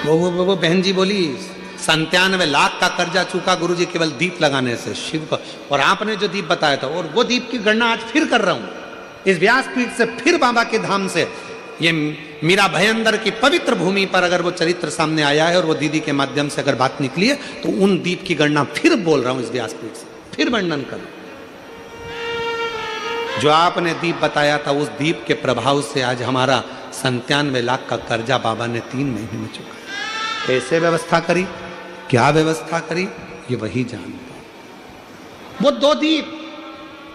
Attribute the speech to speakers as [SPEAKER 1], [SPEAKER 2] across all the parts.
[SPEAKER 1] वो बहन जी बोली 97 लाख का कर्जा चूका गुरुजी केवल दीप लगाने से शिव को, और आपने जो दीप बताया था, और वो दीप की गणना आज फिर कर रहा हूं इस व्यासपीठ से, फिर बाबा के धाम से। ये मीरा भयंदर की पवित्र भूमि पर अगर वो चरित्र सामने आया है और वो दीदी के माध्यम से अगर बात निकली है, तो उन दीप की गणना फिर बोल रहा हूं इस व्यासपीठ से, फिर वर्णन कर। जो आपने दीप बताया था, उस दीप के प्रभाव से आज हमारा 97 लाख का कर्जा बाबा ने 3 महीने में चुकाया। कैसे व्यवस्था करी, क्या व्यवस्था करी, ये वही जानता। वो 2 दीप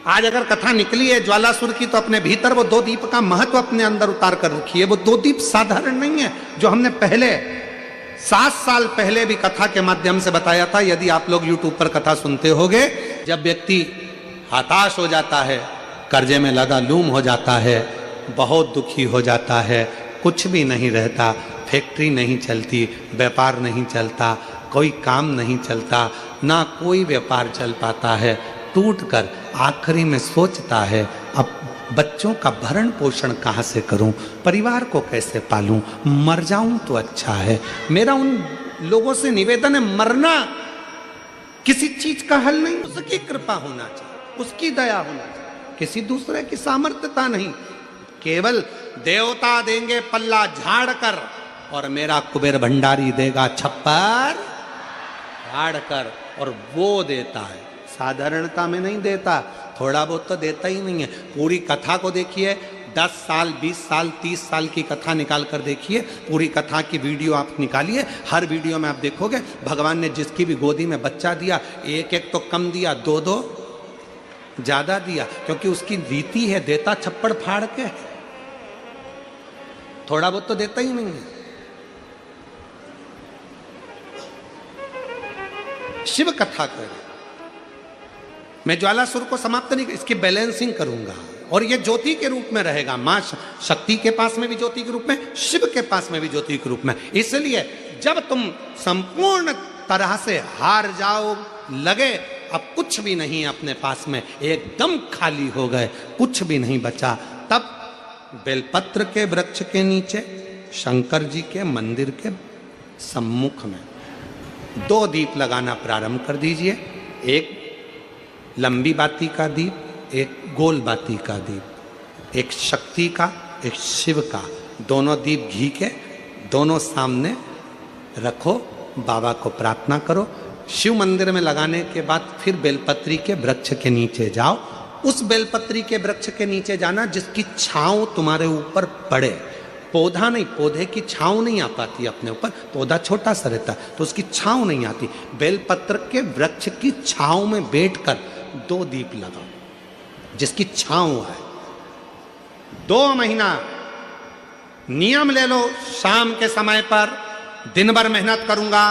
[SPEAKER 1] आज अगर कथा निकली है ज्वालासुर की, तो अपने भीतर वो 2 दीप का महत्व अपने अंदर उतार कर रखी है। वो 2 दीप साधारण नहीं है, जो हमने पहले 7 साल पहले भी कथा के माध्यम से बताया था। यदि आप लोग यूट्यूब पर कथा सुनते होगे, जब व्यक्ति हताश हो जाता है, कर्जे में लदा लूम हो जाता है, बहुत दुखी हो जाता है, कुछ भी नहीं रहता, फैक्ट्री नहीं चलती, व्यापार नहीं चलता, कोई काम नहीं चलता, ना कोई व्यापार चल पाता है, टूटकर आखिरी में सोचता है अब बच्चों का भरण पोषण कहाँ से करूं, परिवार को कैसे पालूं, मर जाऊं तो अच्छा है। मेरा उन लोगों से निवेदन है, मरना किसी चीज का हल नहीं, उसकी कृपा होना चाहिए, उसकी दया होना चाहिए, किसी दूसरे की सामर्थ्यता नहीं। केवल देवता देंगे पल्ला झाड़ कर, और मेरा कुबेर भंडारी देगा छप्पर झाड़ कर, और वो देता है, साधारणता में नहीं देता, थोड़ा बहुत तो देता ही नहीं है। पूरी कथा को देखिए, 10 साल 20 साल 30 साल की कथा निकाल कर देखिए, पूरी कथा की वीडियो आप निकालिए, हर वीडियो में आप देखोगे भगवान ने जिसकी भी गोदी में बच्चा दिया, एक एक तो कम दिया, 2-2 ज्यादा दिया, क्योंकि उसकी रीति है, देता छप्पड़ फाड़ के, थोड़ा बहुत तो देता ही नहीं है। शिव कथा करें, मैं ज्वालासुर को समाप्त नहीं, इसकी बैलेंसिंग करूंगा, और ये ज्योति के रूप में रहेगा। मां शक्ति के पास में भी ज्योति के रूप में, शिव के पास में भी ज्योति के रूप में। इसलिए जब तुम संपूर्ण तरह से हार जाओ, लगे अब कुछ भी नहीं अपने पास में, एकदम खाली हो गए, कुछ भी नहीं बचा, तब बेलपत्र के वृक्ष के नीचे शंकर जी के मंदिर के सम्मुख में 2 दीप लगाना प्रारंभ कर दीजिए। एक लंबी बाती का दीप, एक गोल बाती का दीप, एक शक्ति का, एक शिव का, दोनों दीप घी के, दोनों सामने रखो, बाबा को प्रार्थना करो। शिव मंदिर में लगाने के बाद फिर बेलपत्री के वृक्ष के नीचे जाओ। उस बेलपत्री के वृक्ष के नीचे जाना जिसकी छांव तुम्हारे ऊपर पड़े, पौधा नहीं, पौधे की छांव नहीं आ पाती अपने ऊपर, पौधा छोटा सा रहता तो उसकी छांव नहीं आती। बेलपत्र के वृक्ष की छांव में बैठकर 2 दीप लगाओ जिसकी छांव है। 2 महीना नियम ले लो, शाम के समय पर दिन भर मेहनत करूंगा,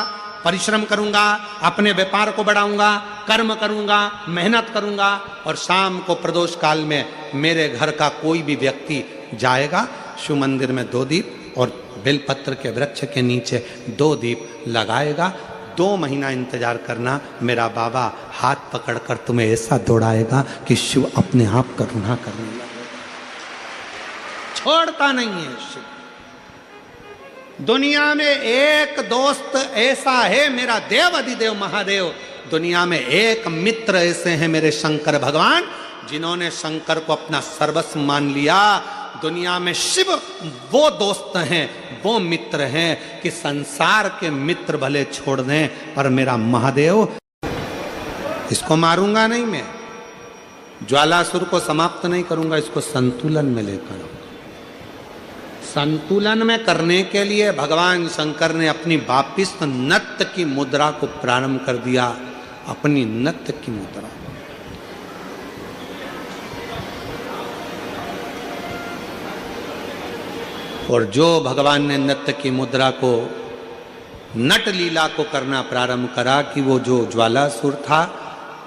[SPEAKER 1] परिश्रम करूंगा, अपने व्यापार को बढ़ाऊंगा, कर्म करूंगा, मेहनत करूंगा, और शाम को प्रदोष काल में मेरे घर का कोई भी व्यक्ति जाएगा, शिव मंदिर में 2 दीप और बेलपत्र के वृक्ष के नीचे 2 दीप लगाएगा। 2 महीना इंतजार करना, मेरा बाबा हाथ पकड़कर तुम्हें ऐसा दौड़ाएगा कि शिव अपने आप करुणा करने लगेगा। छोड़ता नहीं है शिव। दुनिया में एक दोस्त ऐसा है मेरा देव अधिदेव महादेव, दुनिया में एक मित्र ऐसे हैं मेरे शंकर भगवान, जिन्होंने शंकर को अपना सर्वस्व मान लिया। दुनिया में शिव वो दोस्त हैं, वो मित्र हैं कि संसार के मित्र भले छोड़ दें, पर मेरा महादेव, इसको मारूंगा नहीं मैं, ज्वालासुर को समाप्त नहीं करूंगा, इसको संतुलन में लेकर। संतुलन में करने के लिए भगवान शंकर ने अपनी वापिस नत्य की मुद्रा को प्रारंभ कर दिया, अपनी नत्य की मुद्रा। और जो भगवान ने नत्य की मुद्रा को, नट लीला को करना प्रारंभ करा कि वो जो ज्वालासुर था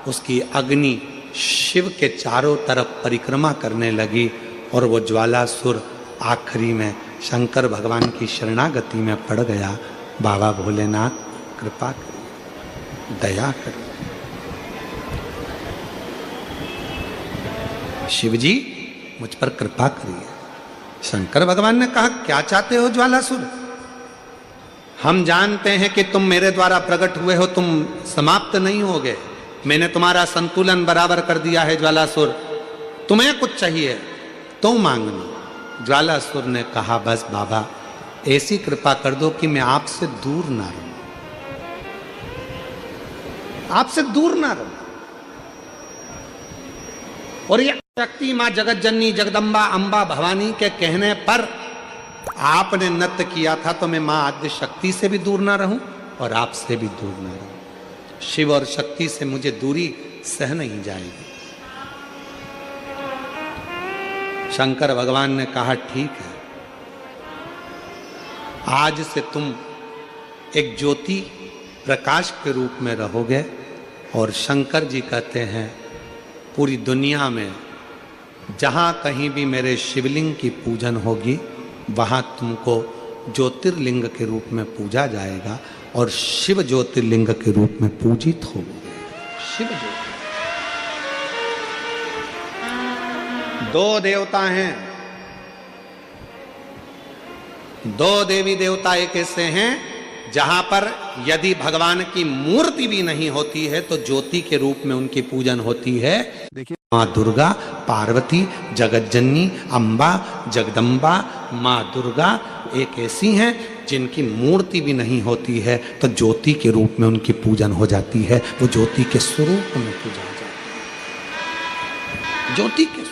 [SPEAKER 1] उसकी अग्नि शिव के चारों तरफ परिक्रमा करने लगी, और वो ज्वालासुर आखिरी में शंकर भगवान की शरणागति में पड़ गया। बाबा भोलेनाथ कृपा करिए, दया करिए। शिव जी मुझ पर कृपा करिए। शंकर भगवान ने कहा क्या चाहते हो ज्वालासुर? हम जानते हैं कि तुम मेरे द्वारा प्रकट हुए हो, तुम समाप्त नहीं होगे। मैंने तुम्हारा संतुलन बराबर कर दिया है ज्वालासुर, तुम्हें कुछ चाहिए तो मांगना। ज्वालासुर ने कहा बस बाबा ऐसी कृपा कर दो कि मैं आपसे दूर ना रहूं, आपसे दूर ना रहूं। और ये शक्ति मां जगत जननी जगदम्बा अंबा भवानी के कहने पर आपने नृत्य किया था, तो मैं मां आद्य शक्ति से भी दूर ना रहूं और आपसे भी दूर ना रहूं। शिव और शक्ति से मुझे दूरी सह नहीं जाएगी। शंकर भगवान ने कहा ठीक है, आज से तुम एक ज्योति प्रकाश के रूप में रहोगे। और शंकर जी कहते हैं पूरी दुनिया में जहां कहीं भी मेरे शिवलिंग की पूजन होगी वहां तुमको ज्योतिर्लिंग के रूप में पूजा जाएगा और शिव ज्योतिर्लिंग के रूप में पूजित होगे। शिव ज्योति, दो देवता हैं, दो देवी देवता एक ऐसे हैं जहां पर यदि भगवान की मूर्ति भी नहीं होती है तो ज्योति के रूप में उनकी पूजन होती है। देखिए माँ दुर्गा, पार्वती, जगतजननी, अम्बा, जगदम्बा, माँ दुर्गा एक ऐसी हैं जिनकी मूर्ति भी नहीं होती है तो ज्योति के रूप में उनकी पूजन हो जाती है। वो ज्योति के स्वरूप में पूजा हो जाती है, ज्योति के